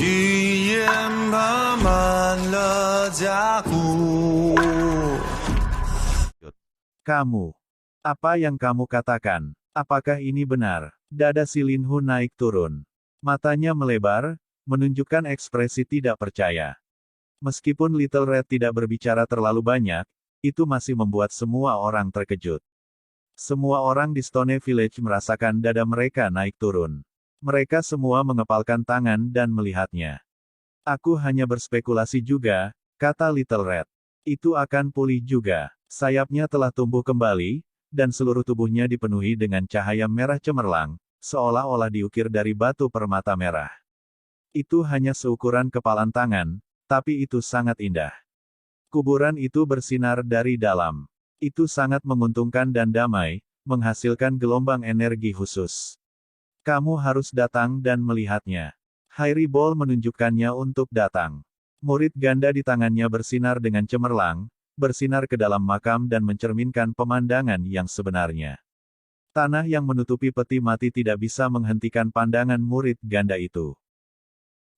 语言爬满了甲骨。Kamu. Apa yang kamu katakan? Apakah ini benar? Dada si Linhu naik turun. Matanya melebar, menunjukkan ekspresi tidak percaya. Meskipun Little Red tidak berbicara terlalu banyak, itu masih membuat semua orang terkejut. Semua orang di Stone Village merasakan dada mereka naik turun. Mereka semua mengepalkan tangan dan melihatnya. Aku hanya berspekulasi juga, kata Little Red. Itu akan pulih juga. Sayapnya telah tumbuh kembali, dan seluruh tubuhnya dipenuhi dengan cahaya merah cemerlang, seolah-olah diukir dari batu permata merah. Itu hanya seukuran kepalan tangan, tapi itu sangat indah. Kuburan itu bersinar dari dalam. Itu sangat menguntungkan dan damai, menghasilkan gelombang energi khusus. Kamu harus datang dan melihatnya. Hairi Ball menunjukkannya untuk datang. Murid ganda di tangannya bersinar dengan cemerlang, bersinar ke dalam makam dan mencerminkan pemandangan yang sebenarnya. Tanah yang menutupi peti mati tidak bisa menghentikan pandangan murid ganda itu.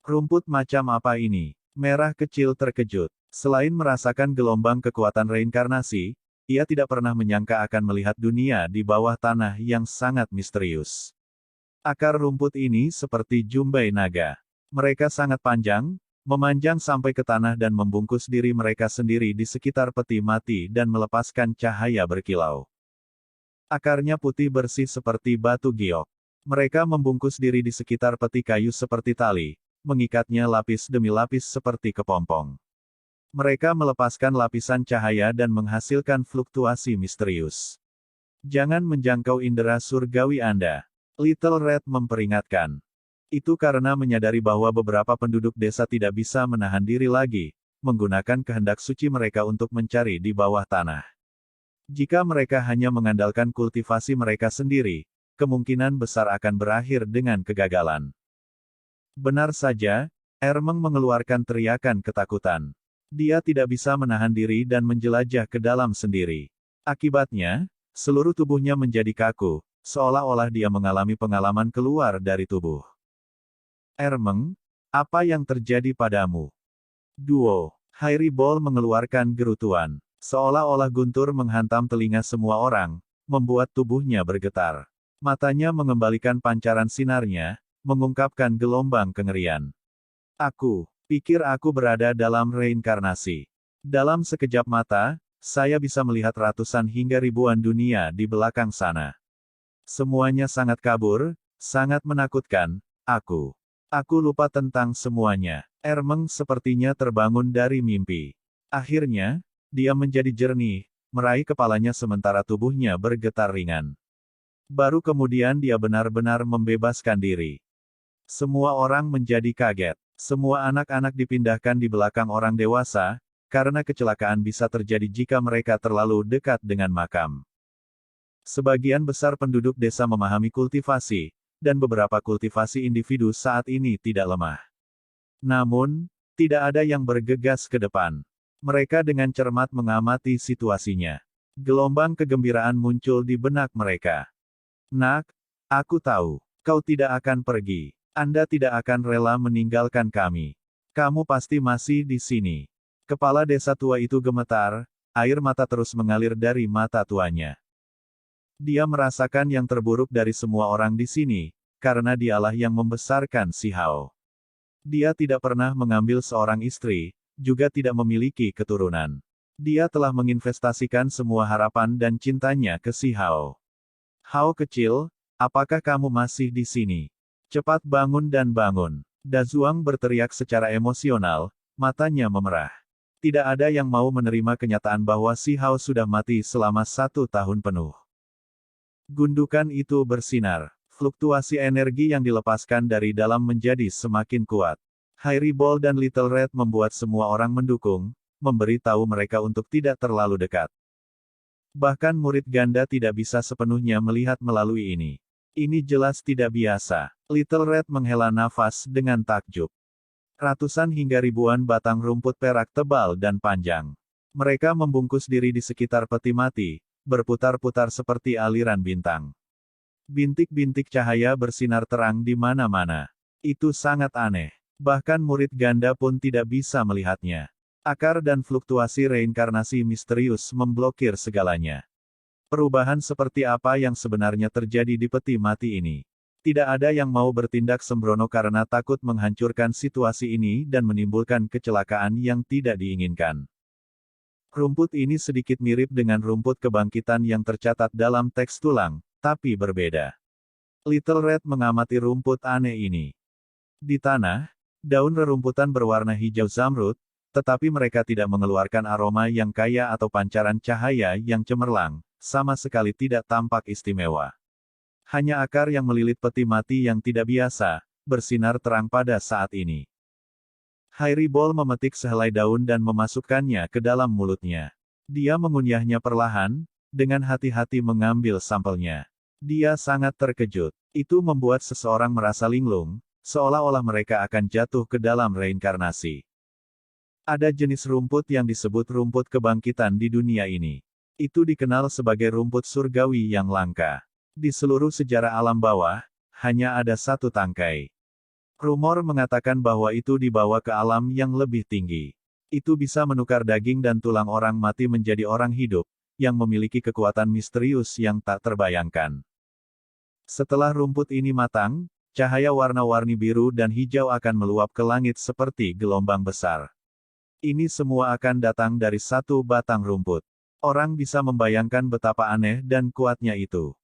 Rumput macam apa ini? Merah kecil terkejut. Selain merasakan gelombang kekuatan reinkarnasi, ia tidak pernah menyangka akan melihat dunia di bawah tanah yang sangat misterius. Akar rumput ini seperti jumbai naga. Mereka sangat panjang, memanjang sampai ke tanah dan membungkus diri mereka sendiri di sekitar peti mati dan melepaskan cahaya berkilau. Akarnya putih bersih seperti batu giok. Mereka membungkus diri di sekitar peti kayu seperti tali, mengikatnya lapis demi lapis seperti kepompong. Mereka melepaskan lapisan cahaya dan menghasilkan fluktuasi misterius. Jangan menjangkau indera surgawi Anda. Little Red memperingatkan. Itu karena menyadari bahwa beberapa penduduk desa tidak bisa menahan diri lagi, menggunakan kehendak suci mereka untuk mencari di bawah tanah. Jika mereka hanya mengandalkan kultivasi mereka sendiri, kemungkinan besar akan berakhir dengan kegagalan. Benar saja, Ermeng mengeluarkan teriakan ketakutan. Dia tidak bisa menahan diri dan menjelajah ke dalam sendiri. Akibatnya, seluruh tubuhnya menjadi kaku, seolah-olah dia mengalami pengalaman keluar dari tubuh. Ermeng, apa yang terjadi padamu? Duo. Hairi Ball mengeluarkan gerutuan. Seolah-olah guntur menghantam telinga semua orang, membuat tubuhnya bergetar. Matanya mengembalikan pancaran sinarnya, mengungkapkan gelombang kengerian. Aku pikir aku berada dalam reinkarnasi. Dalam sekejap mata, saya bisa melihat ratusan hingga ribuan dunia di belakang sana. Semuanya sangat kabur, sangat menakutkan, Aku lupa tentang semuanya. Ermeng sepertinya terbangun dari mimpi. Akhirnya, dia menjadi jernih, meraih kepalanya sementara tubuhnya bergetar ringan. Baru kemudian dia benar-benar membebaskan diri. Semua orang menjadi kaget. Semua anak-anak dipindahkan di belakang orang dewasa, karena kecelakaan bisa terjadi jika mereka terlalu dekat dengan makam. Sebagian besar penduduk desa memahami kultivasi, dan beberapa kultivasi individu saat ini tidak lemah. Namun, tidak ada yang bergegas ke depan. Mereka dengan cermat mengamati situasinya. Gelombang kegembiraan muncul di benak mereka. Nak, aku tahu, kau tidak akan pergi. Anda tidak akan rela meninggalkan kami. Kamu pasti masih di sini. Kepala desa tua itu gemetar, air mata terus mengalir dari mata tuanya. Dia merasakan yang terburuk dari semua orang di sini, karena dialah yang membesarkan si Hao. Dia tidak pernah mengambil seorang istri, juga tidak memiliki keturunan. Dia telah menginvestasikan semua harapan dan cintanya ke si Hao. Hao kecil, apakah kamu masih di sini? Cepat bangun dan bangun. Dazuang berteriak secara emosional, matanya memerah. Tidak ada yang mau menerima kenyataan bahwa si Hao sudah mati selama 1 tahun penuh. Gundukan itu bersinar. Fluktuasi energi yang dilepaskan dari dalam menjadi semakin kuat. Hairi Ball dan Little Red membuat semua orang mendukung, memberi tahu mereka untuk tidak terlalu dekat. Bahkan murid ganda tidak bisa sepenuhnya melihat melalui ini. Ini jelas tidak biasa. Little Red menghela nafas dengan takjub. Ratusan hingga ribuan batang rumput perak tebal dan panjang. Mereka membungkus diri di sekitar peti mati, berputar-putar seperti aliran bintang. Bintik-bintik cahaya bersinar terang di mana-mana. Itu sangat aneh. Bahkan murid ganda pun tidak bisa melihatnya. Akar dan fluktuasi reinkarnasi misterius memblokir segalanya. Perubahan seperti apa yang sebenarnya terjadi di peti mati ini? Tidak ada yang mau bertindak sembrono karena takut menghancurkan situasi ini dan menimbulkan kecelakaan yang tidak diinginkan. Rumput ini sedikit mirip dengan rumput kebangkitan yang tercatat dalam teks tulang, tapi berbeda. Little Red mengamati rumput aneh ini. Di tanah, daun rerumputan berwarna hijau zamrud, tetapi mereka tidak mengeluarkan aroma yang kaya atau pancaran cahaya yang cemerlang, sama sekali tidak tampak istimewa. Hanya akar yang melilit peti mati yang tidak biasa, bersinar terang pada saat ini. Hairibol memetik sehelai daun dan memasukkannya ke dalam mulutnya. Dia mengunyahnya perlahan, dengan hati-hati mengambil sampelnya. Dia sangat terkejut. Itu membuat seseorang merasa linglung, seolah-olah mereka akan jatuh ke dalam reinkarnasi. Ada jenis rumput yang disebut rumput kebangkitan di dunia ini. Itu dikenal sebagai rumput surgawi yang langka. Di seluruh sejarah alam bawah, hanya ada satu tangkai. Rumor mengatakan bahwa itu dibawa ke alam yang lebih tinggi. Itu bisa menukar daging dan tulang orang mati menjadi orang hidup, yang memiliki kekuatan misterius yang tak terbayangkan. Setelah rumput ini matang, cahaya warna-warni biru dan hijau akan meluap ke langit seperti gelombang besar. Ini semua akan datang dari satu batang rumput. Orang bisa membayangkan betapa aneh dan kuatnya itu.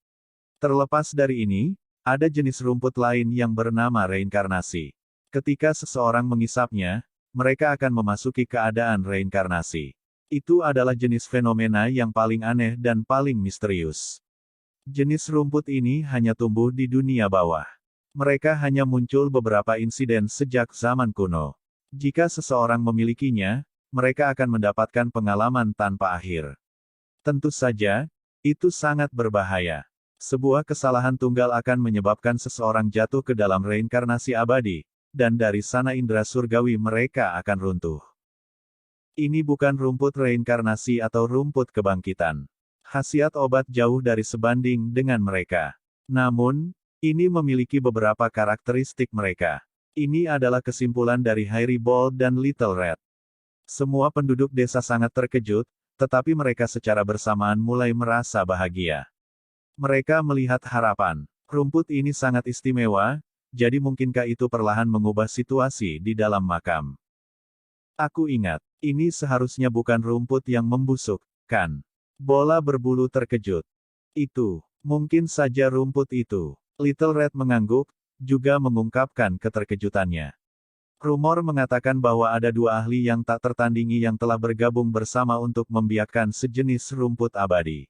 Terlepas dari ini, ada jenis rumput lain yang bernama reinkarnasi. Ketika seseorang mengisapnya, mereka akan memasuki keadaan reinkarnasi. Itu adalah jenis fenomena yang paling aneh dan paling misterius. Jenis rumput ini hanya tumbuh di dunia bawah. Mereka hanya muncul beberapa insiden sejak zaman kuno. Jika seseorang memilikinya, mereka akan mendapatkan pengalaman tanpa akhir. Tentu saja, itu sangat berbahaya. Sebuah kesalahan tunggal akan menyebabkan seseorang jatuh ke dalam reinkarnasi abadi, dan dari sana indera surgawi mereka akan runtuh. Ini bukan rumput reinkarnasi atau rumput kebangkitan. Khasiat obat jauh dari sebanding dengan mereka. Namun, ini memiliki beberapa karakteristik mereka. Ini adalah kesimpulan dari Hairibol dan Little Red. Semua penduduk desa sangat terkejut, tetapi mereka secara bersamaan mulai merasa bahagia. Mereka melihat harapan. Rumput ini sangat istimewa, jadi mungkinkah itu perlahan mengubah situasi di dalam makam? Aku ingat, ini seharusnya bukan rumput yang membusuk, kan? Bola berbulu terkejut. Itu, mungkin saja rumput itu. Little Red mengangguk, juga mengungkapkan keterkejutannya. Rumor mengatakan bahwa ada dua ahli yang tak tertandingi yang telah bergabung bersama untuk membiakkan sejenis rumput abadi.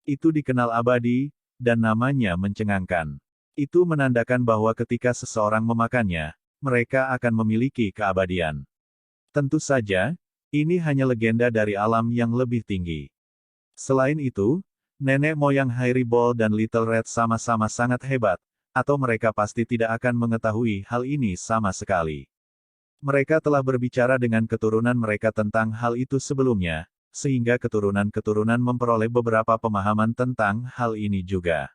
Itu dikenal abadi, dan namanya mencengangkan. Itu menandakan bahwa ketika seseorang memakannya, mereka akan memiliki keabadian. Tentu saja, ini hanya legenda dari alam yang lebih tinggi. Selain itu, nenek moyang Hairibol dan Little Red sama-sama sangat hebat, atau mereka pasti tidak akan mengetahui hal ini sama sekali. Mereka telah berbicara dengan keturunan mereka tentang hal itu sebelumnya, sehingga keturunan-keturunan memperoleh beberapa pemahaman tentang hal ini juga.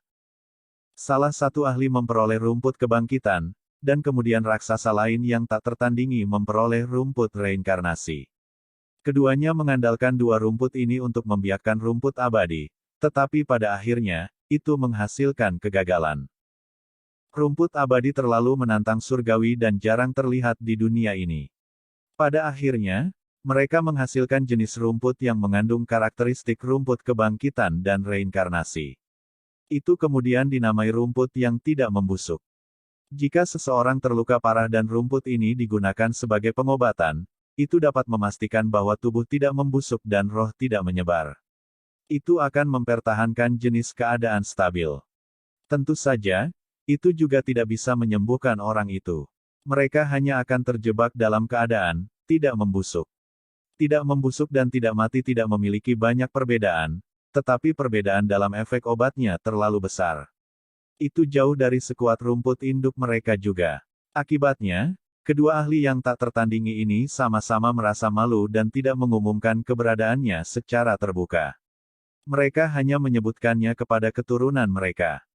Salah satu ahli memperoleh rumput kebangkitan, dan kemudian raksasa lain yang tak tertandingi memperoleh rumput reinkarnasi. Keduanya mengandalkan dua rumput ini untuk membiakkan rumput abadi, tetapi pada akhirnya, itu menghasilkan kegagalan. Rumput abadi terlalu menantang surgawi dan jarang terlihat di dunia ini. Pada akhirnya, mereka menghasilkan jenis rumput yang mengandung karakteristik rumput kebangkitan dan reinkarnasi. Itu kemudian dinamai rumput yang tidak membusuk. Jika seseorang terluka parah dan rumput ini digunakan sebagai pengobatan, itu dapat memastikan bahwa tubuh tidak membusuk dan roh tidak menyebar. Itu akan mempertahankan jenis keadaan stabil. Tentu saja, itu juga tidak bisa menyembuhkan orang itu. Mereka hanya akan terjebak dalam keadaan tidak membusuk. Tidak membusuk dan tidak mati tidak memiliki banyak perbedaan, tetapi perbedaan dalam efek obatnya terlalu besar. Itu jauh dari sekuat rumput induk mereka juga. Akibatnya, kedua ahli yang tak tertandingi ini sama-sama merasa malu dan tidak mengumumkan keberadaannya secara terbuka. Mereka hanya menyebutkannya kepada keturunan mereka.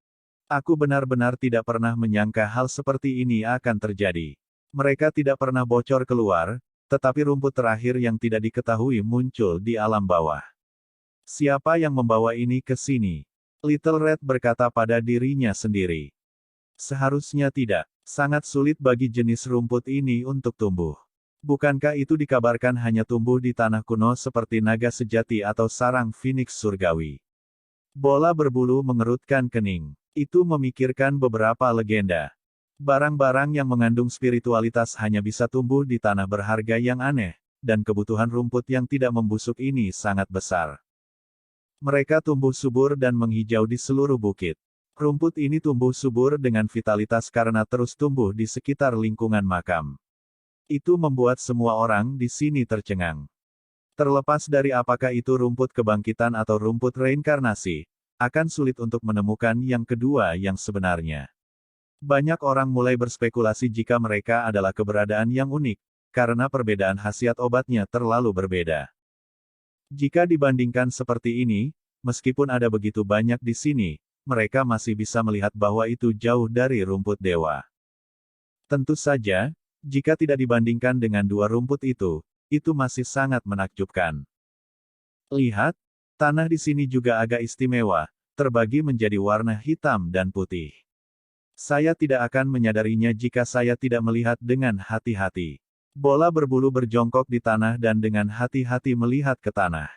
Aku benar-benar tidak pernah menyangka hal seperti ini akan terjadi. Mereka tidak pernah bocor keluar, tetapi rumput terakhir yang tidak diketahui muncul di alam bawah. Siapa yang membawa ini ke sini? Little Red berkata pada dirinya sendiri. Seharusnya tidak. Sangat sulit bagi jenis rumput ini untuk tumbuh. Bukankah itu dikabarkan hanya tumbuh di tanah kuno seperti naga sejati atau sarang phoenix surgawi? Bola berbulu mengerutkan kening. Itu memikirkan beberapa legenda. Barang-barang yang mengandung spiritualitas hanya bisa tumbuh di tanah berharga yang aneh, dan kebutuhan rumput yang tidak membusuk ini sangat besar. Mereka tumbuh subur dan menghijau di seluruh bukit. Rumput ini tumbuh subur dengan vitalitas karena terus tumbuh di sekitar lingkungan makam. Itu membuat semua orang di sini tercengang. Terlepas dari apakah itu rumput kebangkitan atau rumput reinkarnasi, akan sulit untuk menemukan yang kedua yang sebenarnya. Banyak orang mulai berspekulasi jika mereka adalah keberadaan yang unik, karena perbedaan khasiat obatnya terlalu berbeda. Jika dibandingkan seperti ini, meskipun ada begitu banyak di sini, mereka masih bisa melihat bahwa itu jauh dari rumput dewa. Tentu saja, jika tidak dibandingkan dengan dua rumput itu masih sangat menakjubkan. Lihat, tanah di sini juga agak istimewa, terbagi menjadi warna hitam dan putih. Saya tidak akan menyadarinya jika saya tidak melihat dengan hati-hati. Bola berbulu berjongkok di tanah dan dengan hati-hati melihat ke tanah.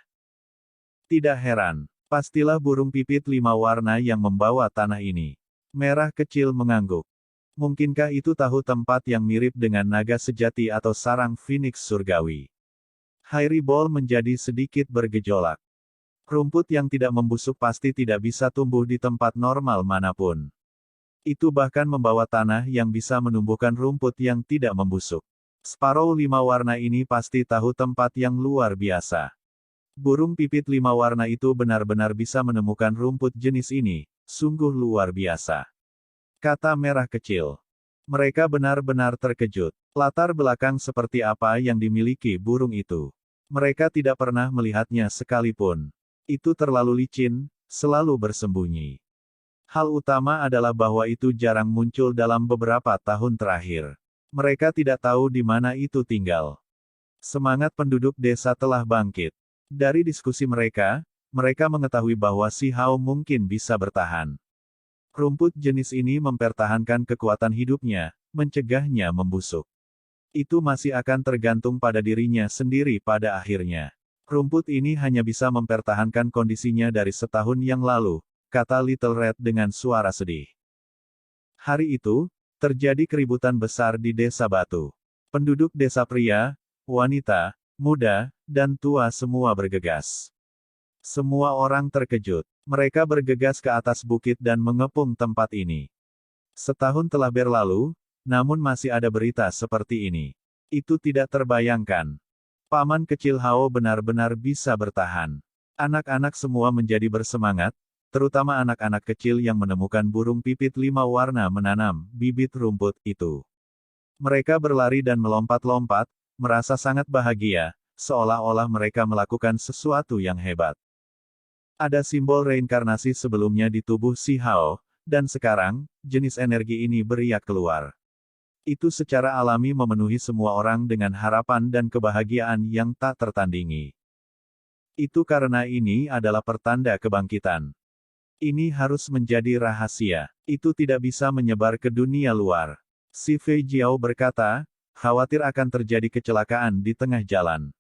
Tidak heran. Pastilah burung pipit 5 warna yang membawa tanah ini. Merah kecil mengangguk. Mungkinkah itu tahu tempat yang mirip dengan naga sejati atau sarang phoenix surgawi? Hairy Ball menjadi sedikit bergejolak. Rumput yang tidak membusuk pasti tidak bisa tumbuh di tempat normal manapun. Itu bahkan membawa tanah yang bisa menumbuhkan rumput yang tidak membusuk. Sparrow 5 warna ini pasti tahu tempat yang luar biasa. Burung pipit 5 warna itu benar-benar bisa menemukan rumput jenis ini, sungguh luar biasa. Kata merah kecil. Mereka benar-benar terkejut. Latar belakang seperti apa yang dimiliki burung itu? Mereka tidak pernah melihatnya sekalipun. Itu terlalu licin, selalu bersembunyi. Hal utama adalah bahwa itu jarang muncul dalam beberapa tahun terakhir. Mereka tidak tahu di mana itu tinggal. Semangat penduduk desa telah bangkit. Dari diskusi mereka mengetahui bahwa si Hao mungkin bisa bertahan. Rumput jenis ini mempertahankan kekuatan hidupnya, mencegahnya membusuk. Itu masih akan tergantung pada dirinya sendiri pada akhirnya. Rumput ini hanya bisa mempertahankan kondisinya dari setahun yang lalu, kata Little Red dengan suara sedih. Hari itu, terjadi keributan besar di Desa Batu. Penduduk desa pria, wanita, muda, dan tua semua bergegas. Semua orang terkejut. Mereka bergegas ke atas bukit dan mengepung tempat ini. Setahun telah berlalu, namun masih ada berita seperti ini. Itu tidak terbayangkan. Paman kecil Hao benar-benar bisa bertahan. Anak-anak semua menjadi bersemangat, terutama anak-anak kecil yang menemukan burung pipit 5 warna menanam bibit rumput itu. Mereka berlari dan melompat-lompat, merasa sangat bahagia, seolah-olah mereka melakukan sesuatu yang hebat. Ada simbol reinkarnasi sebelumnya di tubuh si Hao, dan sekarang, jenis energi ini beriak keluar. Itu secara alami memenuhi semua orang dengan harapan dan kebahagiaan yang tak tertandingi. Itu karena ini adalah pertanda kebangkitan. Ini harus menjadi rahasia. Itu tidak bisa menyebar ke dunia luar. Si Fei Jiao berkata, khawatir akan terjadi kecelakaan di tengah jalan.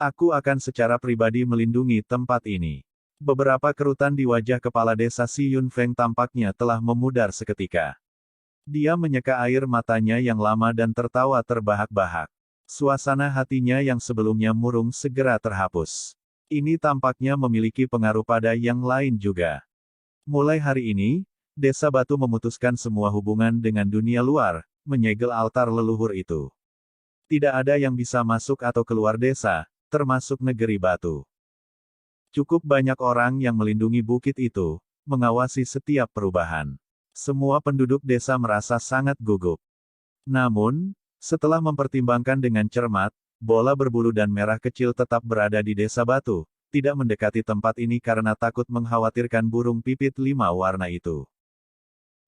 Aku akan secara pribadi melindungi tempat ini. Beberapa kerutan di wajah kepala desa Si Yun Feng tampaknya telah memudar seketika. Dia menyeka air matanya yang lama dan tertawa terbahak-bahak. Suasana hatinya yang sebelumnya murung segera terhapus. Ini tampaknya memiliki pengaruh pada yang lain juga. Mulai hari ini, Desa Batu memutuskan semua hubungan dengan dunia luar, menyegel altar leluhur itu. Tidak ada yang bisa masuk atau keluar desa, termasuk negeri Batu. Cukup banyak orang yang melindungi bukit itu, mengawasi setiap perubahan. Semua penduduk desa merasa sangat gugup. Namun, setelah mempertimbangkan dengan cermat, bola berbulu dan merah kecil tetap berada di Desa Batu, tidak mendekati tempat ini karena takut mengkhawatirkan burung pipit 5 warna itu.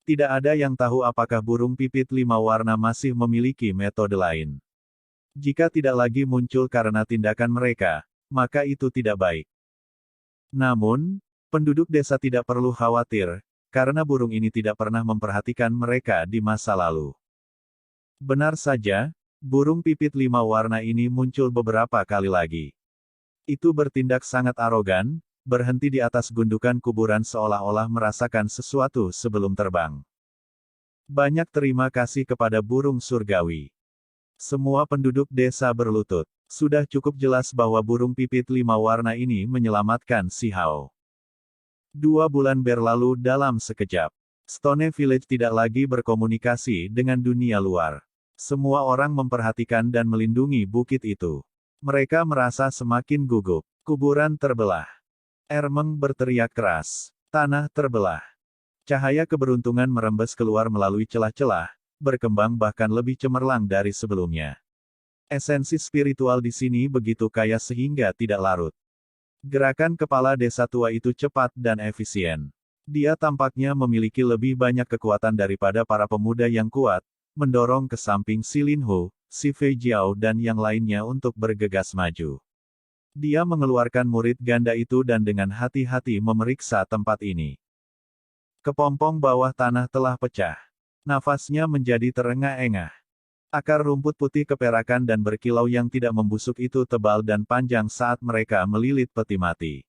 Tidak ada yang tahu apakah burung pipit 5 warna masih memiliki metode lain. Jika tidak lagi muncul karena tindakan mereka, maka itu tidak baik. Namun, penduduk desa tidak perlu khawatir, karena burung ini tidak pernah memperhatikan mereka di masa lalu. Benar saja, burung pipit 5 warna ini muncul beberapa kali lagi. Itu bertindak sangat arogan, berhenti di atas gundukan kuburan seolah-olah merasakan sesuatu sebelum terbang. Banyak terima kasih kepada burung surgawi. Semua penduduk desa berlutut. Sudah cukup jelas bahwa burung pipit 5 warna ini menyelamatkan si Hao. 2 bulan berlalu dalam sekejap. Stone Village tidak lagi berkomunikasi dengan dunia luar. Semua orang memperhatikan dan melindungi bukit itu. Mereka merasa semakin gugup. Kuburan terbelah. Ermeng berteriak keras. Tanah terbelah. Cahaya keberuntungan merembes keluar melalui celah-celah, berkembang bahkan lebih cemerlang dari sebelumnya. Esensi spiritual di sini begitu kaya sehingga tidak larut. Gerakan kepala desa tua itu cepat dan efisien. Dia tampaknya memiliki lebih banyak kekuatan daripada para pemuda yang kuat, mendorong ke samping si Lin Ho, si Fei Jiao dan yang lainnya untuk bergegas maju. Dia mengeluarkan murid ganda itu dan dengan hati-hati memeriksa tempat ini. Kepompong bawah tanah telah pecah. Nafasnya menjadi terengah-engah. Akar rumput putih keperakan dan berkilau yang tidak membusuk itu tebal dan panjang saat mereka melilit peti mati.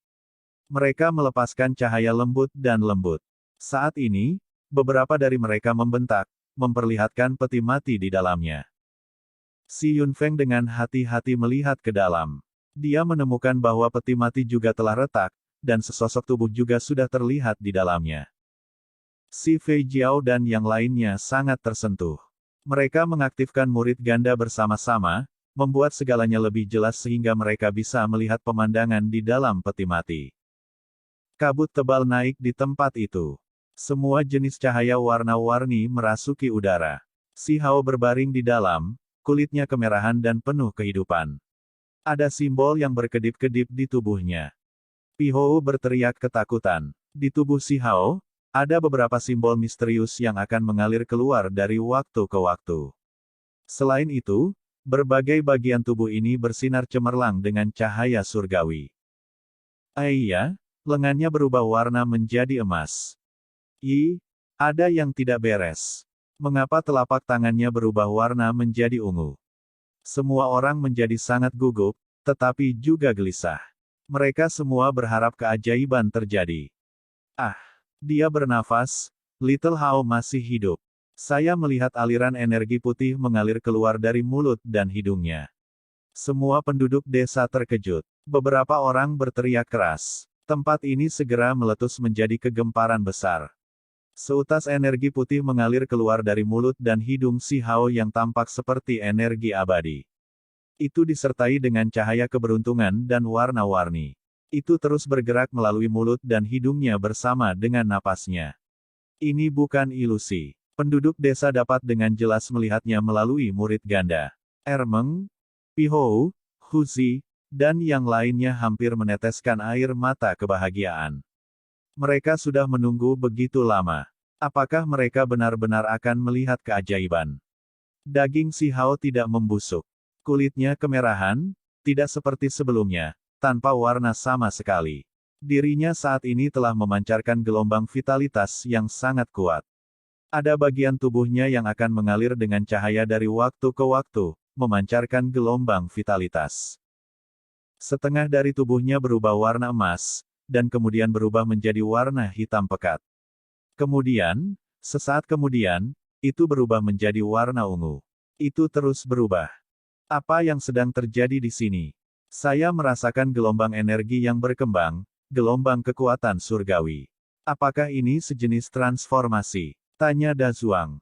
Mereka melepaskan cahaya lembut dan lembut. Saat ini, beberapa dari mereka membentak, memperlihatkan peti mati di dalamnya. Si Yunfeng dengan hati-hati melihat ke dalam. Dia menemukan bahwa peti mati juga telah retak, dan sesosok tubuh juga sudah terlihat di dalamnya. Si Fei Jiao dan yang lainnya sangat tersentuh. Mereka mengaktifkan murid ganda bersama-sama, membuat segalanya lebih jelas sehingga mereka bisa melihat pemandangan di dalam peti mati. Kabut tebal naik di tempat itu. Semua jenis cahaya warna-warni merasuki udara. Si Hao berbaring di dalam, kulitnya kemerahan dan penuh kehidupan. Ada simbol yang berkedip-kedip di tubuhnya. Pi Hou berteriak ketakutan. Di tubuh si Hao, ada beberapa simbol misterius yang akan mengalir keluar dari waktu ke waktu. Selain itu, berbagai bagian tubuh ini bersinar cemerlang dengan cahaya surgawi. Iya, lengannya berubah warna menjadi emas. Ada yang tidak beres. Mengapa telapak tangannya berubah warna menjadi ungu? Semua orang menjadi sangat gugup, tetapi juga gelisah. Mereka semua berharap keajaiban terjadi. Dia bernafas, Little Hao masih hidup. Saya melihat aliran energi putih mengalir keluar dari mulut dan hidungnya. Semua penduduk desa terkejut. Beberapa orang berteriak keras. Tempat ini segera meletus menjadi kegemparan besar. Seutas energi putih mengalir keluar dari mulut dan hidung si Hao yang tampak seperti energi abadi. Itu disertai dengan cahaya keberuntungan dan warna-warni. Itu terus bergerak melalui mulut dan hidungnya bersama dengan napasnya. Ini bukan ilusi. Penduduk desa dapat dengan jelas melihatnya melalui murid ganda. Ermeng, Pi Hou, Huzi, dan yang lainnya hampir meneteskan air mata kebahagiaan. Mereka sudah menunggu begitu lama. Apakah mereka benar-benar akan melihat keajaiban? Daging si Hao tidak membusuk. Kulitnya kemerahan, tidak seperti sebelumnya, tanpa warna sama sekali. Dirinya saat ini telah memancarkan gelombang vitalitas yang sangat kuat. Ada bagian tubuhnya yang akan mengalir dengan cahaya dari waktu ke waktu, memancarkan gelombang vitalitas. Setengah dari tubuhnya berubah warna emas, dan kemudian berubah menjadi warna hitam pekat. Kemudian, sesaat kemudian, itu berubah menjadi warna ungu. Itu terus berubah. Apa yang sedang terjadi di sini? Saya merasakan gelombang energi yang berkembang, gelombang kekuatan surgawi. Apakah ini sejenis transformasi? Tanya Dazuang.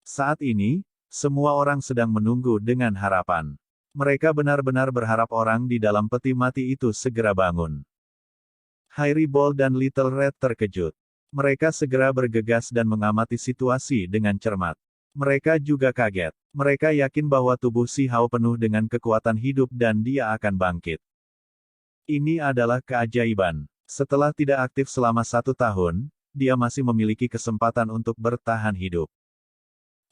Saat ini, semua orang sedang menunggu dengan harapan. Mereka benar-benar berharap orang di dalam peti mati itu segera bangun. Hairy Ball dan Little Red terkejut. Mereka segera bergegas dan mengamati situasi dengan cermat. Mereka juga kaget. Mereka yakin bahwa tubuh si Hao penuh dengan kekuatan hidup dan dia akan bangkit. Ini adalah keajaiban. Setelah tidak aktif selama 1 tahun, dia masih memiliki kesempatan untuk bertahan hidup.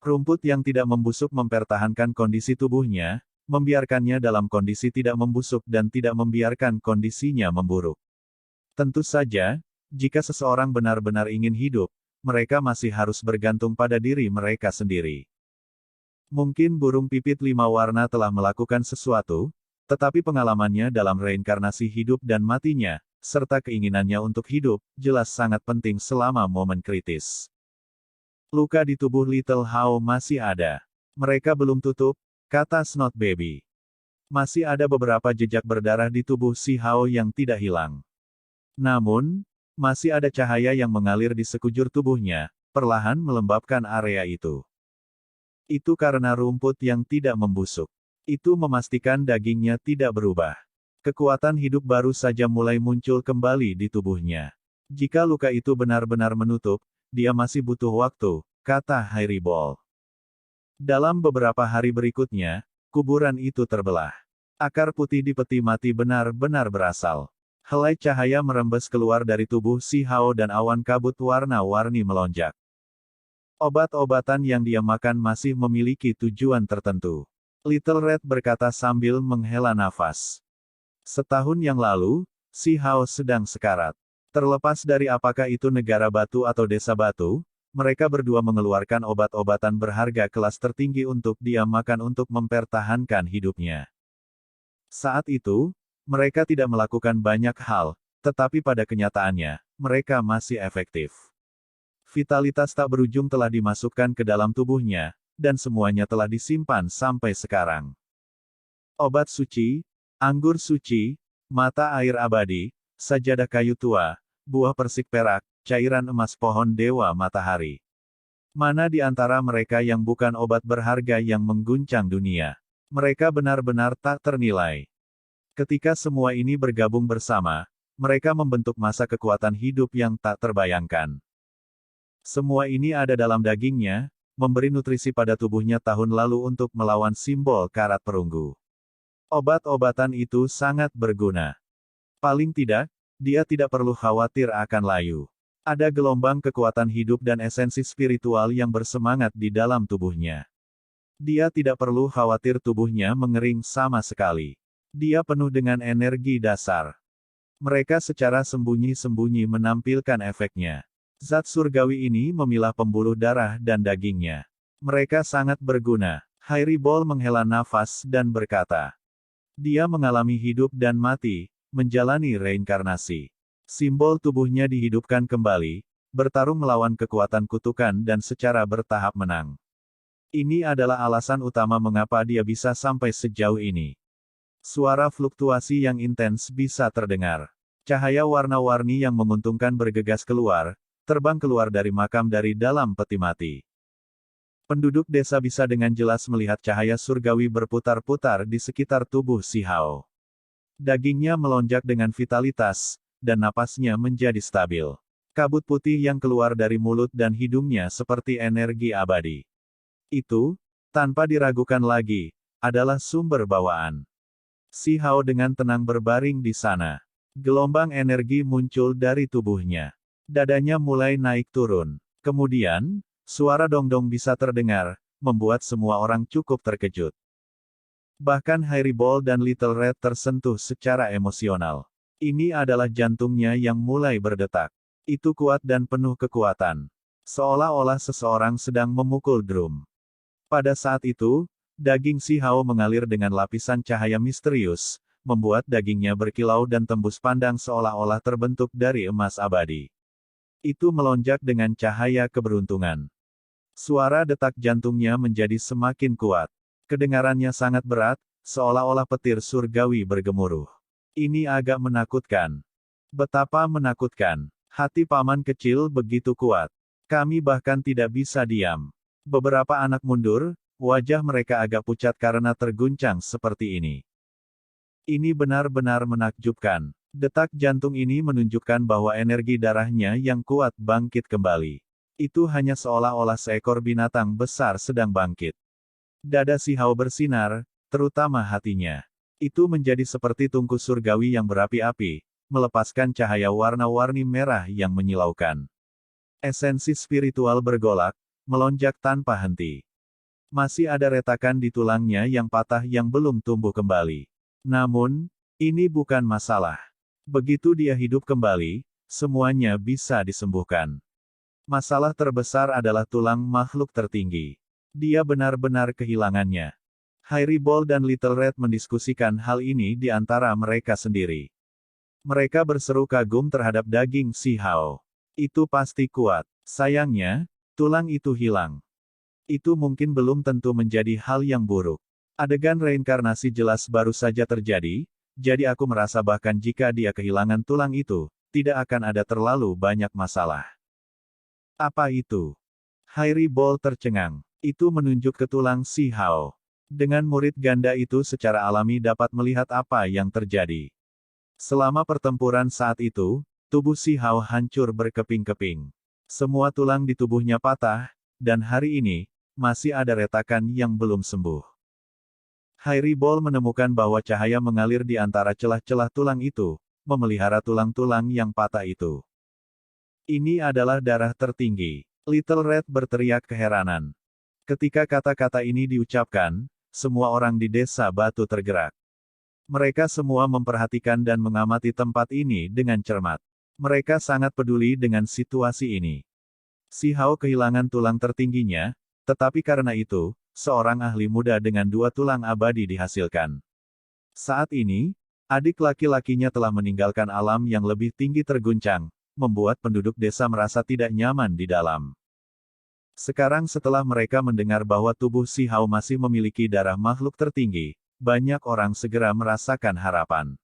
Rumput yang tidak membusuk mempertahankan kondisi tubuhnya, membiarkannya dalam kondisi tidak membusuk dan tidak membiarkan kondisinya memburuk. Tentu saja, jika seseorang benar-benar ingin hidup, mereka masih harus bergantung pada diri mereka sendiri. Mungkin burung pipit 5 warna telah melakukan sesuatu, tetapi pengalamannya dalam reinkarnasi hidup dan matinya, serta keinginannya untuk hidup, jelas sangat penting selama momen kritis. Luka di tubuh Little Hao masih ada. Mereka belum tutup, kata Snot Baby. Masih ada beberapa jejak berdarah di tubuh si Hao yang tidak hilang. Namun, masih ada cahaya yang mengalir di sekujur tubuhnya, perlahan melembabkan area itu. Itu karena rumput yang tidak membusuk. Itu memastikan dagingnya tidak berubah. Kekuatan hidup baru saja mulai muncul kembali di tubuhnya. Jika luka itu benar-benar menutup, dia masih butuh waktu, kata Hairibol. Dalam beberapa hari berikutnya, kuburan itu terbelah. Akar putih di peti mati benar-benar berasal. Helai cahaya merembes keluar dari tubuh si Hao dan awan kabut warna-warni melonjak. Obat-obatan yang dia makan masih memiliki tujuan tertentu. Little Red berkata sambil menghela nafas. Setahun yang lalu, si Hao sedang sekarat. Terlepas dari apakah itu negara batu atau desa batu, mereka berdua mengeluarkan obat-obatan berharga kelas tertinggi untuk dia makan untuk mempertahankan hidupnya. Saat itu, mereka tidak melakukan banyak hal, tetapi pada kenyataannya, mereka masih efektif. Vitalitas tak berujung telah dimasukkan ke dalam tubuhnya, dan semuanya telah disimpan sampai sekarang. Obat suci, anggur suci, mata air abadi, sajadah kayu tua, buah persik perak, cairan emas pohon dewa matahari. Mana di antara mereka yang bukan obat berharga yang mengguncang dunia? Mereka benar-benar tak ternilai. Ketika semua ini bergabung bersama, mereka membentuk masa kekuatan hidup yang tak terbayangkan. Semua ini ada dalam dagingnya, memberi nutrisi pada tubuhnya tahun lalu untuk melawan simbol karat perunggu. Obat-obatan itu sangat berguna. Paling tidak, dia tidak perlu khawatir akan layu. Ada gelombang kekuatan hidup dan esensi spiritual yang bersemangat di dalam tubuhnya. Dia tidak perlu khawatir tubuhnya mengering sama sekali. Dia penuh dengan energi dasar. Mereka secara sembunyi-sembunyi menampilkan efeknya. Zat surgawi ini memilah pembuluh darah dan dagingnya. Mereka sangat berguna. Hairibol menghela nafas dan berkata. Dia mengalami hidup dan mati, menjalani reinkarnasi. Simbol tubuhnya dihidupkan kembali, bertarung melawan kekuatan kutukan dan secara bertahap menang. Ini adalah alasan utama mengapa dia bisa sampai sejauh ini. Suara fluktuasi yang intens bisa terdengar. Cahaya warna-warni yang menguntungkan bergegas keluar, terbang keluar dari makam dari dalam peti mati. Penduduk desa bisa dengan jelas melihat cahaya surgawi berputar-putar di sekitar tubuh si Hao. Dagingnya melonjak dengan vitalitas, dan napasnya menjadi stabil. Kabut putih yang keluar dari mulut dan hidungnya seperti energi abadi. Itu, tanpa diragukan lagi, adalah sumber bawaan. Si Hao dengan tenang berbaring di sana. Gelombang energi muncul dari tubuhnya. Dadanya mulai naik turun. Kemudian, suara dong-dong bisa terdengar, membuat semua orang cukup terkejut. Bahkan Hairibol dan Little Red tersentuh secara emosional. Ini adalah jantungnya yang mulai berdetak. Itu kuat dan penuh kekuatan. Seolah-olah seseorang sedang memukul drum. Pada saat itu, daging si Hao mengalir dengan lapisan cahaya misterius, membuat dagingnya berkilau dan tembus pandang seolah-olah terbentuk dari emas abadi. Itu melonjak dengan cahaya keberuntungan. Suara detak jantungnya menjadi semakin kuat. Kedengarannya sangat berat, seolah-olah petir surgawi bergemuruh. Ini agak menakutkan. Betapa menakutkan. Hati paman kecil begitu kuat. Kami bahkan tidak bisa diam. Beberapa anak mundur, wajah mereka agak pucat karena terguncang seperti ini. Ini benar-benar menakjubkan. Detak jantung ini menunjukkan bahwa energi darahnya yang kuat bangkit kembali. Itu hanya seolah-olah seekor binatang besar sedang bangkit. Dada si Hao bersinar, terutama hatinya. Itu menjadi seperti tungku surgawi yang berapi-api, melepaskan cahaya warna-warni merah yang menyilaukan. Esensi spiritual bergolak, melonjak tanpa henti. Masih ada retakan di tulangnya yang patah yang belum tumbuh kembali. Namun, ini bukan masalah. Begitu dia hidup kembali, semuanya bisa disembuhkan. Masalah terbesar adalah tulang makhluk tertinggi. Dia benar-benar kehilangannya. Hairy-Ball dan Little Red mendiskusikan hal ini di antara mereka sendiri. Mereka berseru kagum terhadap daging si Hao. Itu pasti kuat. Sayangnya, tulang itu hilang. Itu mungkin belum tentu menjadi hal yang buruk. Adegan reinkarnasi jelas baru saja terjadi, jadi aku merasa bahkan jika dia kehilangan tulang itu, tidak akan ada terlalu banyak masalah. Apa itu? Hairy-Ball tercengang. Itu menunjuk ke tulang si Hao. Dengan murid ganda itu secara alami dapat melihat apa yang terjadi. Selama pertempuran saat itu, tubuh si Hao hancur berkeping-keping. Semua tulang di tubuhnya patah, dan hari ini, masih ada retakan yang belum sembuh. Hairy-Ball menemukan bahwa cahaya mengalir di antara celah-celah tulang itu, memelihara tulang-tulang yang patah itu. Ini adalah darah tertinggi. Little Red berteriak keheranan. Ketika kata-kata ini diucapkan, semua orang di desa batu tergerak. Mereka semua memperhatikan dan mengamati tempat ini dengan cermat. Mereka sangat peduli dengan situasi ini. Si Hao kehilangan tulang tertingginya, tetapi karena itu, seorang ahli muda dengan 2 tulang abadi dihasilkan. Saat ini, adik laki-lakinya telah meninggalkan alam yang lebih tinggi terguncang, membuat penduduk desa merasa tidak nyaman di dalam. Sekarang setelah mereka mendengar bahwa tubuh si Hao masih memiliki darah makhluk tertinggi, banyak orang segera merasakan harapan.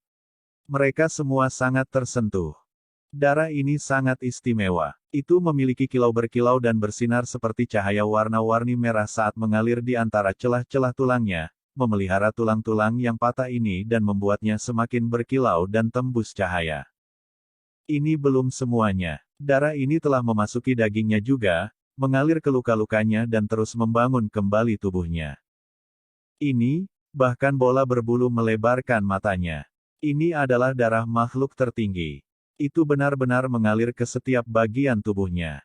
Mereka semua sangat tersentuh. Darah ini sangat istimewa. Itu memiliki kilau berkilau dan bersinar seperti cahaya warna-warni merah saat mengalir di antara celah-celah tulangnya, memelihara tulang-tulang yang patah ini dan membuatnya semakin berkilau dan tembus cahaya. Ini belum semuanya. Darah ini telah memasuki dagingnya juga, mengalir ke luka-lukanya dan terus membangun kembali tubuhnya. Ini, bahkan bola berbulu melebarkan matanya. Ini adalah darah makhluk tertinggi. Itu benar-benar mengalir ke setiap bagian tubuhnya.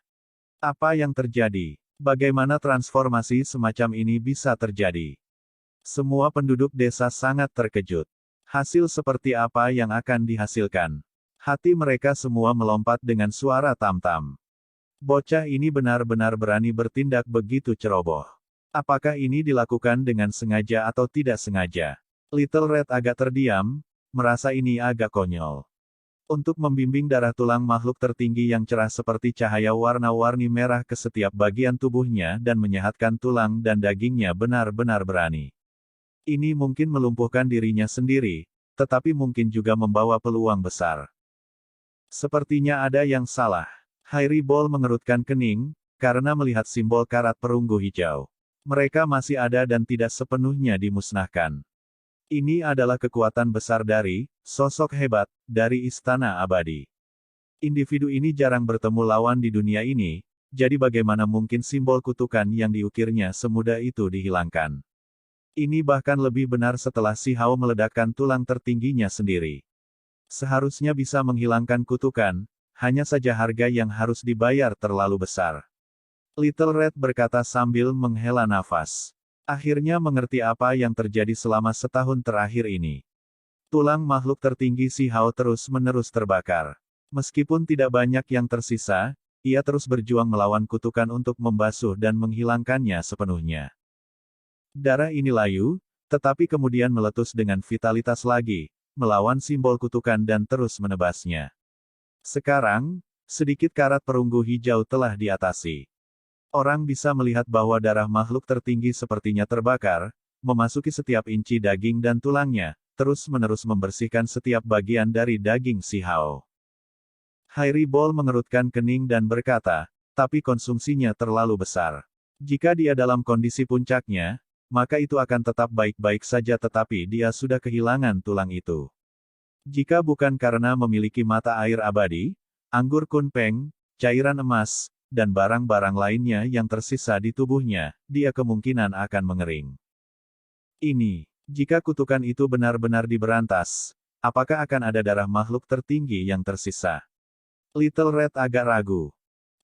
Apa yang terjadi? Bagaimana transformasi semacam ini bisa terjadi? Semua penduduk desa sangat terkejut. Hasil seperti apa yang akan dihasilkan? Hati mereka semua melompat dengan suara tam-tam. Bocah ini benar-benar berani bertindak begitu ceroboh. Apakah ini dilakukan dengan sengaja atau tidak sengaja? Little Red agak terdiam, merasa ini agak konyol. Untuk membimbing darah tulang makhluk tertinggi yang cerah seperti cahaya warna-warni merah ke setiap bagian tubuhnya dan menyehatkan tulang dan dagingnya benar-benar berani. Ini mungkin melumpuhkan dirinya sendiri, tetapi mungkin juga membawa peluang besar. Sepertinya ada yang salah. Hairy-Ball mengerutkan kening, karena melihat simbol karat perunggu hijau. Mereka masih ada dan tidak sepenuhnya dimusnahkan. Ini adalah kekuatan besar dari sosok hebat dari Istana Abadi. Individu ini jarang bertemu lawan di dunia ini, jadi bagaimana mungkin simbol kutukan yang diukirnya semudah itu dihilangkan? Ini bahkan lebih benar setelah si Hao meledakkan tulang tertingginya sendiri. Seharusnya bisa menghilangkan kutukan, hanya saja harga yang harus dibayar terlalu besar. Little Red berkata sambil menghela nafas. Akhirnya mengerti apa yang terjadi selama setahun terakhir ini. Tulang makhluk tertinggi si Hao terus-menerus terbakar. Meskipun tidak banyak yang tersisa, ia terus berjuang melawan kutukan untuk membasuh dan menghilangkannya sepenuhnya. Darah ini layu, tetapi kemudian meletus dengan vitalitas lagi, melawan simbol kutukan dan terus menebasnya. Sekarang, sedikit karat perunggu hijau telah diatasi. Orang bisa melihat bahwa darah makhluk tertinggi sepertinya terbakar, memasuki setiap inci daging dan tulangnya, terus-menerus membersihkan setiap bagian dari daging si Hao. Hairy-Ball mengerutkan kening dan berkata, tapi konsumsinya terlalu besar. Jika dia dalam kondisi puncaknya, maka itu akan tetap baik-baik saja tetapi dia sudah kehilangan tulang itu. Jika bukan karena memiliki mata air abadi, anggur kunpeng, cairan emas, dan barang-barang lainnya yang tersisa di tubuhnya, dia kemungkinan akan mengering. Ini, jika kutukan itu benar-benar diberantas, apakah akan ada darah makhluk tertinggi yang tersisa? Little Red agak ragu.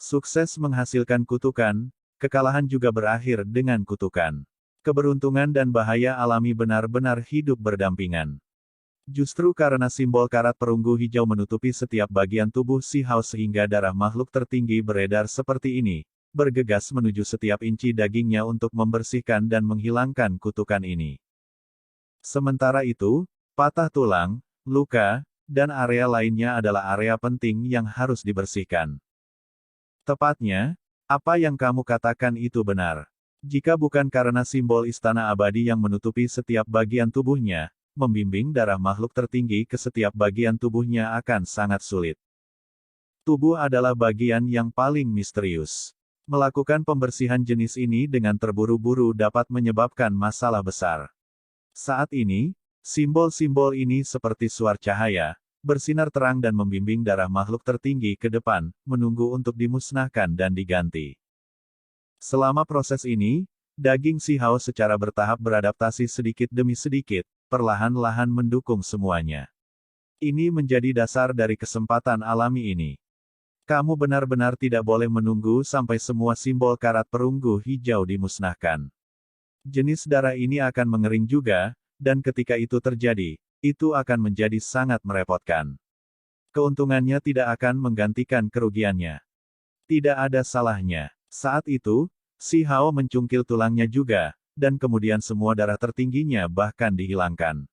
Sukses menghasilkan kutukan, kekalahan juga berakhir dengan kutukan. Keberuntungan dan bahaya alami benar-benar hidup berdampingan. Justru karena simbol karat perunggu hijau menutupi setiap bagian tubuh Si Hao sehingga darah makhluk tertinggi beredar seperti ini, bergegas menuju setiap inci dagingnya untuk membersihkan dan menghilangkan kutukan ini. Sementara itu, patah tulang, luka, dan area lainnya adalah area penting yang harus dibersihkan. Tepatnya, apa yang kamu katakan itu benar. Jika bukan karena simbol istana abadi yang menutupi setiap bagian tubuhnya, membimbing darah makhluk tertinggi ke setiap bagian tubuhnya akan sangat sulit. Tubuh adalah bagian yang paling misterius. Melakukan pembersihan jenis ini dengan terburu-buru dapat menyebabkan masalah besar. Saat ini, simbol-simbol ini seperti suar cahaya, bersinar terang dan membimbing darah makhluk tertinggi ke depan, menunggu untuk dimusnahkan dan diganti. Selama proses ini, daging Si Hao secara bertahap beradaptasi sedikit demi sedikit, perlahan-lahan mendukung semuanya. Ini menjadi dasar dari kesempatan alami ini. Kamu benar-benar tidak boleh menunggu sampai semua simbol karat perunggu hijau dimusnahkan. Jenis darah ini akan mengering juga, dan ketika itu terjadi, itu akan menjadi sangat merepotkan. Keuntungannya tidak akan menggantikan kerugiannya. Tidak ada salahnya. Saat itu, Si Hao mencungkil tulangnya juga, dan kemudian semua darah tertingginya bahkan dihilangkan.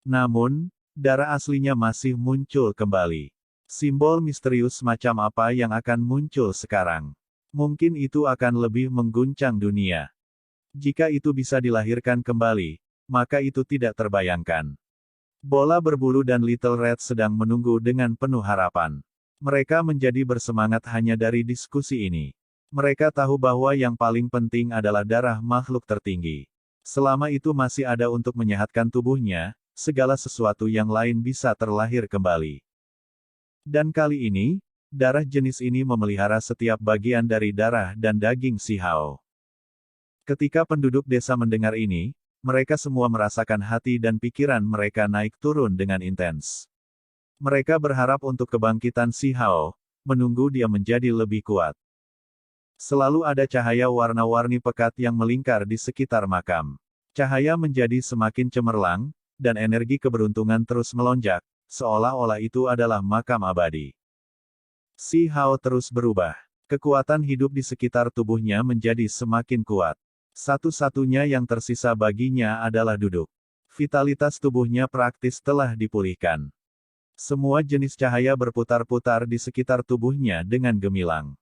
Namun, darah aslinya masih muncul kembali. Simbol misterius macam apa yang akan muncul sekarang? Mungkin itu akan lebih mengguncang dunia. Jika itu bisa dilahirkan kembali, maka itu tidak terbayangkan. Bola berbulu dan Little Red sedang menunggu dengan penuh harapan. Mereka menjadi bersemangat hanya dari diskusi ini. Mereka tahu bahwa yang paling penting adalah darah makhluk tertinggi. Selama itu masih ada untuk menyehatkan tubuhnya, segala sesuatu yang lain bisa terlahir kembali. Dan kali ini, darah jenis ini memelihara setiap bagian dari darah dan daging Si Hao. Ketika penduduk desa mendengar ini, mereka semua merasakan hati dan pikiran mereka naik turun dengan intens. Mereka berharap untuk kebangkitan Si Hao, menunggu dia menjadi lebih kuat. Selalu ada cahaya warna-warni pekat yang melingkar di sekitar makam. Cahaya menjadi semakin cemerlang, dan energi keberuntungan terus melonjak, seolah-olah itu adalah makam abadi. Si Hao terus berubah. Kekuatan hidup di sekitar tubuhnya menjadi semakin kuat. Satu-satunya yang tersisa baginya adalah duduk. Vitalitas tubuhnya praktis telah dipulihkan. Semua jenis cahaya berputar-putar di sekitar tubuhnya dengan gemilang.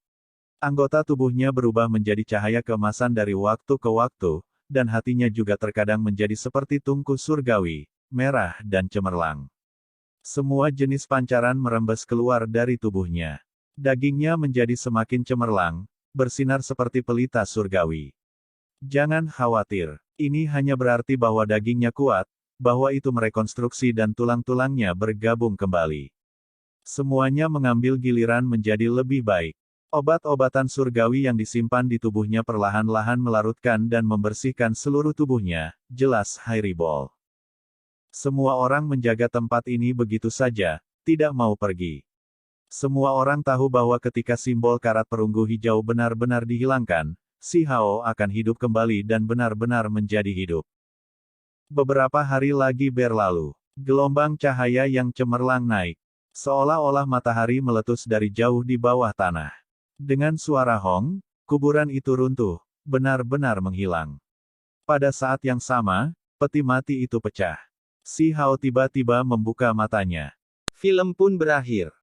Anggota tubuhnya berubah menjadi cahaya keemasan dari waktu ke waktu, dan hatinya juga terkadang menjadi seperti tungku surgawi, merah dan cemerlang. Semua jenis pancaran merembes keluar dari tubuhnya. Dagingnya menjadi semakin cemerlang, bersinar seperti pelita surgawi. Jangan khawatir, ini hanya berarti bahwa dagingnya kuat, bahwa itu merekonstruksi dan tulang-tulangnya bergabung kembali. Semuanya mengambil giliran menjadi lebih baik. Obat-obatan surgawi yang disimpan di tubuhnya perlahan-lahan melarutkan dan membersihkan seluruh tubuhnya, jelas Hairibol. Semua orang menjaga tempat ini begitu saja, tidak mau pergi. Semua orang tahu bahwa ketika simbol karat perunggu hijau benar-benar dihilangkan, Si Hao akan hidup kembali dan benar-benar menjadi hidup. Beberapa hari lagi berlalu. Gelombang cahaya yang cemerlang naik. Seolah-olah matahari meletus dari jauh di bawah tanah. Dengan suara hong, kuburan itu runtuh, benar-benar menghilang. Pada saat yang sama, peti mati itu pecah. Si Hao tiba-tiba membuka matanya. Film pun berakhir.